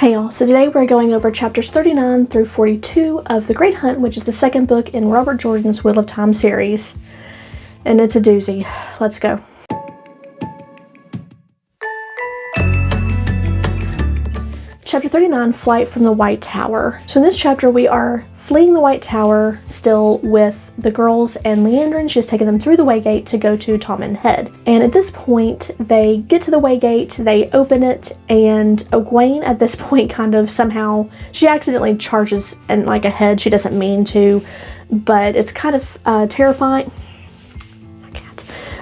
Hey y'all, so today we're going over chapters 39 through 42 of The Great Hunt, which is the second book in Robert Jordan's Wheel of Time series. And it's a doozy. Let's go. Chapter 39, Flight from the White Tower. So in this chapter we are fleeing the White Tower still with the girls and Leandrin. She's taken them through the Waygate to go to Tommen Head. And at this point, they get to the Waygate, they open it, and Egwene at this point kind of somehow, she accidentally charges in like a head. She doesn't mean to, but it's kind of terrifying.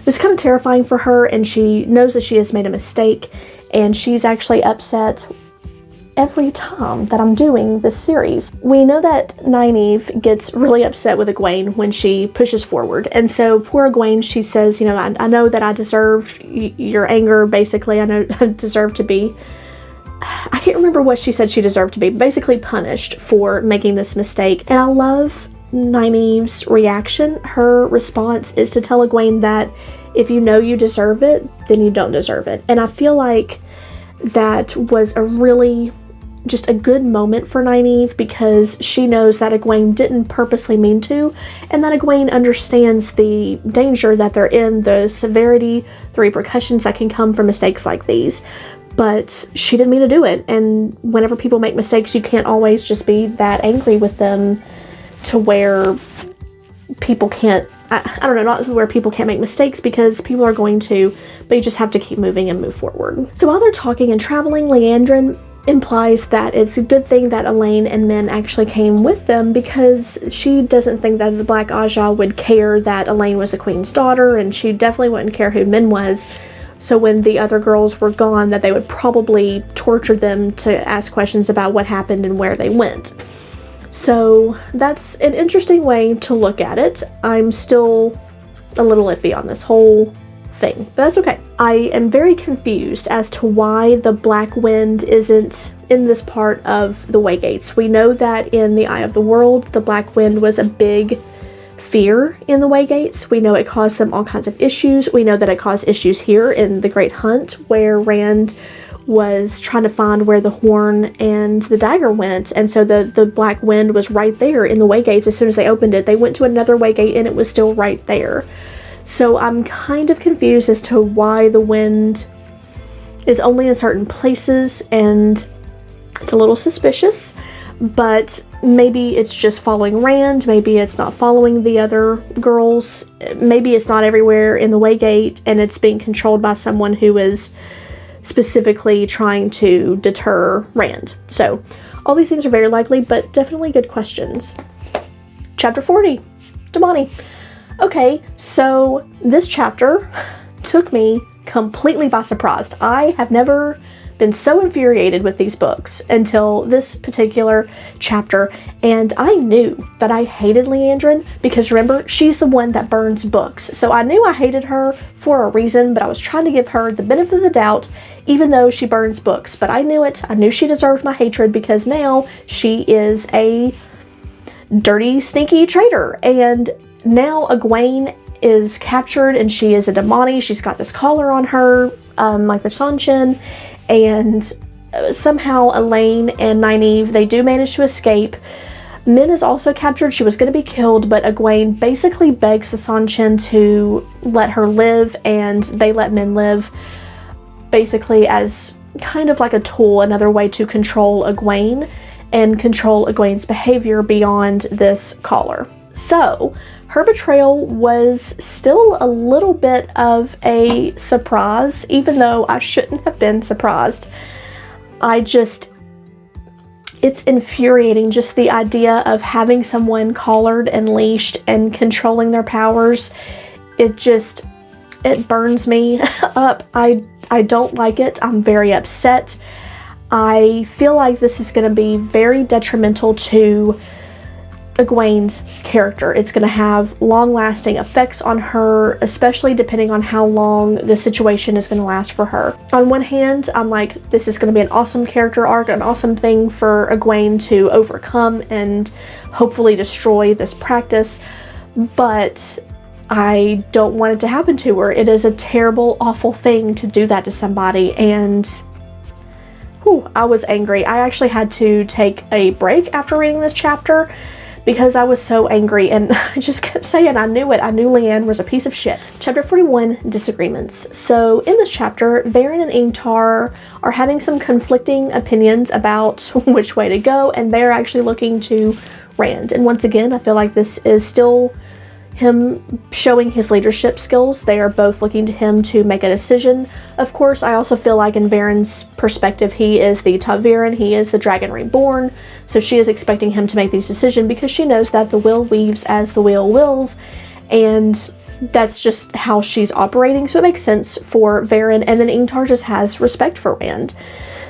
It's kind of terrifying for her, and she knows that she has made a mistake, and she's actually upset every time that I'm doing this series. We know that Nynaeve gets really upset with Egwene when she pushes forward, and so poor Egwene, she says, you know, I know that I deserve your anger, basically. I know I deserve to be, I can't remember what she said she deserved to be, basically punished for making this mistake. And I love Nynaeve's reaction. Her response is to tell Egwene that if you know you deserve it, then you don't deserve it. And I feel like that was a really just a good moment for Nynaeve, because she knows that Egwene didn't purposely mean to, and that Egwene understands the danger that they're in, the severity, the repercussions that can come from mistakes like these. But she didn't mean to do it, and whenever people make mistakes, you can't always just be that angry with them to where people can't, I don't know, not where people can't make mistakes, because people are going to, but you just have to keep moving and move forward. So while they're talking and traveling, Leandrin implies that it's a good thing that Elaine and Min actually came with them, because she doesn't think that the Black Aja would care that Elaine was the queen's daughter, and she definitely wouldn't care who Min was. So when the other girls were gone, that they would probably torture them to ask questions about what happened and where they went. So that's an interesting way to look at it. I'm still a little iffy on this whole thing, but that's okay. I am very confused as to why the Black Wind isn't in this part of the Waygates. We know that in the Eye of the World, the Black Wind was a big fear in the Waygates. We know it caused them all kinds of issues. We know that it caused issues here in the Great Hunt, where Rand was trying to find where the horn and the dagger went, and so the Black Wind was right there in the Waygates. As soon as they opened it, they went to another Waygate and it was still right there. So I'm kind of confused as to why the wind is only in certain places, and it's a little suspicious, but maybe it's just following Rand, maybe it's not following the other girls, maybe it's not everywhere in the Waygate and it's being controlled by someone who is specifically trying to deter Rand. So all these things are very likely, but definitely good questions. Chapter 40, Damani. Okay, so this chapter took me completely by surprise. I have never been so infuriated with these books until this particular chapter, and I knew that I hated Leandrin, because remember, she's the one that burns books. So I knew I hated her for a reason, but I was trying to give her the benefit of the doubt, even though she burns books. But I knew it. I knew she deserved my hatred, because now she is a dirty, sneaky traitor. And now Egwene is captured and she is a Damani. She's got this collar on her, like the Sanshin, and somehow Elaine and Nynaeve, they do manage to escape. Min is also captured. She was going to be killed, but Egwene basically begs the Sanshin to let her live, and they let Min live, basically as kind of like a tool, another way to control Egwene and control Egwene's behavior beyond this collar. So her betrayal was still a little bit of a surprise, even though I shouldn't have been surprised. It's infuriating, just the idea of having someone collared and leashed and controlling their powers. It burns me up. I don't like it. I'm very upset. I feel like this is going to be very detrimental to Egwene's character. It's going to have long-lasting effects on her, especially depending on how long the situation is going to last for her. On one hand, I'm like, this is going to be an awesome character arc, an awesome thing for Egwene to overcome and hopefully destroy this practice, but I don't want it to happen to her. It is a terrible, awful thing to do that to somebody, and I was angry. I actually had to take a break after reading this chapter because I was so angry, and I just kept saying I knew it. I knew Leanne was a piece of shit. Chapter 41, Disagreements. So in this chapter, Varen and Ingtar are having some conflicting opinions about which way to go, and they're actually looking to Rand. And once again, I feel like this is still him showing his leadership skills. They are both looking to him to make a decision. Of course, I also feel like in Varen's perspective, he is the ta'veren, he is the Dragon Reborn, so she is expecting him to make these decisions because she knows that the will weaves as the wheel wills, and that's just how she's operating, so it makes sense for Varen. And then Ingtar just has respect for Rand.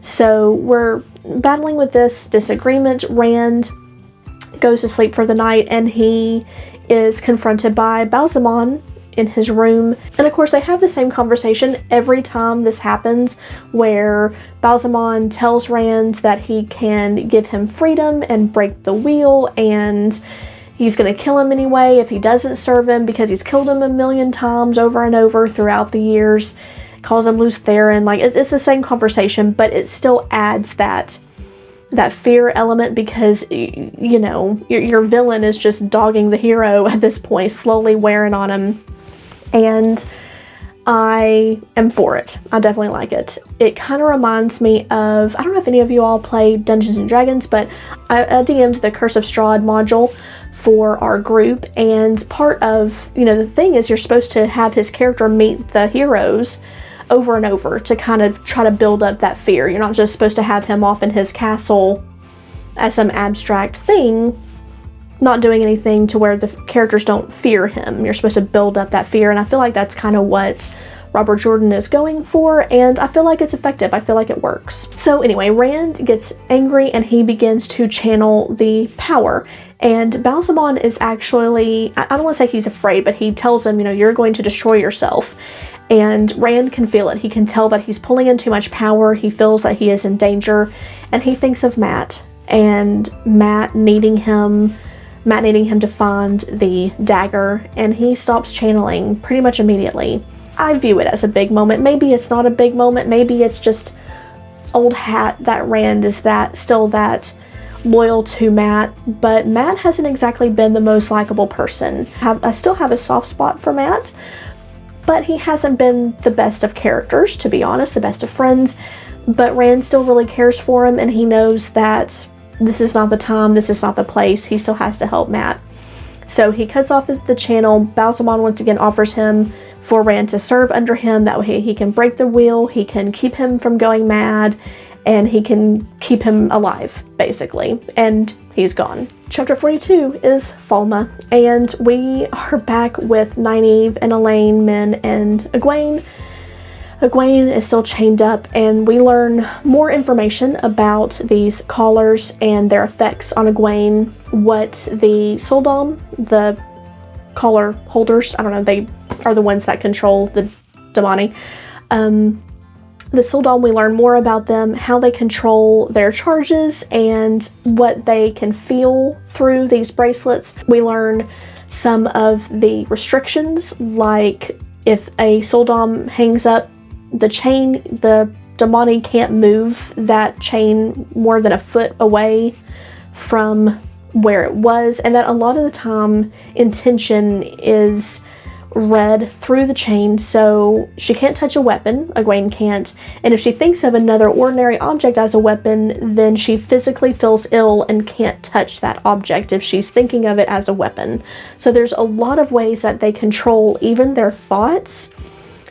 So we're battling with this disagreement. Rand goes to sleep for the night, and he is confronted by Balsamon in his room. And of course, they have the same conversation every time this happens, where Balsamon tells Rand that he can give him freedom and break the wheel, and he's gonna kill him anyway if he doesn't serve him, because he's killed him a million times over and over throughout the years. Calls him Luce Theron. Like, it's the same conversation, but it still adds that fear element, because, you know, your villain is just dogging the hero at this point, slowly wearing on him. And I am for it. I definitely like it. It kind of reminds me of, I don't know if any of you all play Dungeons and Dragons, but I DM'd the Curse of Strahd module for our group, and part of, you know, the thing is you're supposed to have his character meet the heroes over and over to kind of try to build up that fear. You're not just supposed to have him off in his castle as some abstract thing, not doing anything to where the characters don't fear him. You're supposed to build up that fear, and I feel like that's kind of what Robert Jordan is going for, and I feel like it's effective. I feel like it works. So anyway, Rand gets angry and he begins to channel the power, and Balsamon is actually, I don't want to say he's afraid, but he tells him, you know, you're going to destroy yourself. And Rand can feel it. He can tell that he's pulling in too much power. He feels that he is in danger, and he thinks of Mat, and Mat needing him to find the dagger, and he stops channeling pretty much immediately. I view it as a big moment. Maybe it's not a big moment. Maybe it's just old hat that Rand is still that loyal to Mat, but Mat hasn't exactly been the most likable person. I still have a soft spot for Mat, but he hasn't been the best of characters, to be honest, the best of friends. But Rand still really cares for him, and he knows that this is not the time, this is not the place. He still has to help Mat. So he cuts off the channel. Balsamon once again offers him for Rand to serve under him. That way he can break the wheel, he can keep him from going mad, and he can keep him alive, basically. And he's gone. Chapter 42 is Falma, and we are back with Nynaeve and Elaine, Min, and Egwene. Egwene is still chained up, and we learn more information about these collars and their effects on Egwene, what the Soldam, the collar holders, I don't know, they are the ones that control the Damani. The Soldam, we learn more about them, how they control their charges, and what they can feel through these bracelets. We learn some of the restrictions, like if a Soldam hangs up the chain, the Damani can't move that chain more than a foot away from where it was, and that a lot of the time intention is read through the chain, so she can't touch a weapon, Egwene can't, and if she thinks of another ordinary object as a weapon, then she physically feels ill and can't touch that object if she's thinking of it as a weapon. So there's a lot of ways that they control even their thoughts.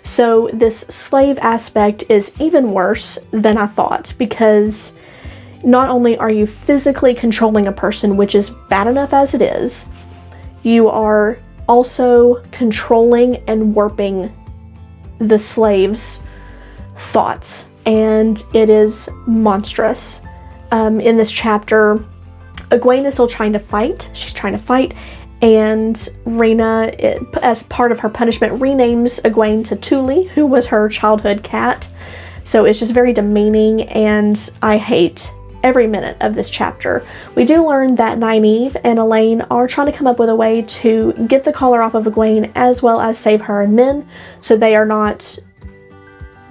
So this slave aspect is even worse than I thought, because not only are you physically controlling a person, which is bad enough as it is, you are also controlling and warping the slave's thoughts, and it is monstrous. In this chapter, Egwene is still trying to fight. She's trying to fight, and Rena, as part of her punishment, renames Egwene to Tuli, who was her childhood cat. So it's just very demeaning, and I hate every minute of this chapter. We do learn that Nynaeve and Elaine are trying to come up with a way to get the collar off of Egwene, as well as save her and Min, so they are not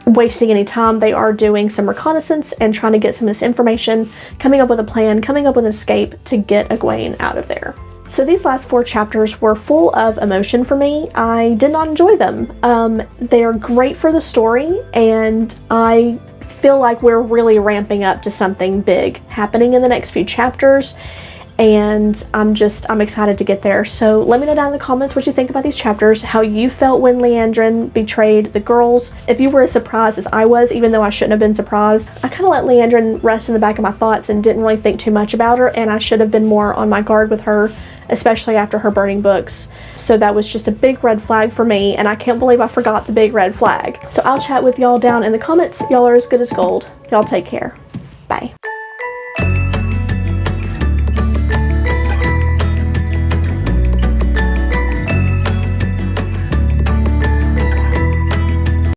wasting any time. They are doing some reconnaissance and trying to get some of this information, coming up with a plan, coming up with an escape to get Egwene out of there. So these last 4 chapters were full of emotion for me. I did not enjoy them. They are great for the story, and I feel like we're really ramping up to something big happening in the next few chapters, and I'm excited to get there. So let me know down in the comments what you think about these chapters, how you felt when Leandrin betrayed the girls, if you were as surprised as I was, even though I shouldn't have been surprised. I kind of let Leandrin rest in the back of my thoughts and didn't really think too much about her, and I should have been more on my guard with her, especially after her burning books. So that was just a big red flag for me, and I can't believe I forgot the big red flag. So I'll chat with y'all down in the comments. Y'all are as good as gold. Y'all take care.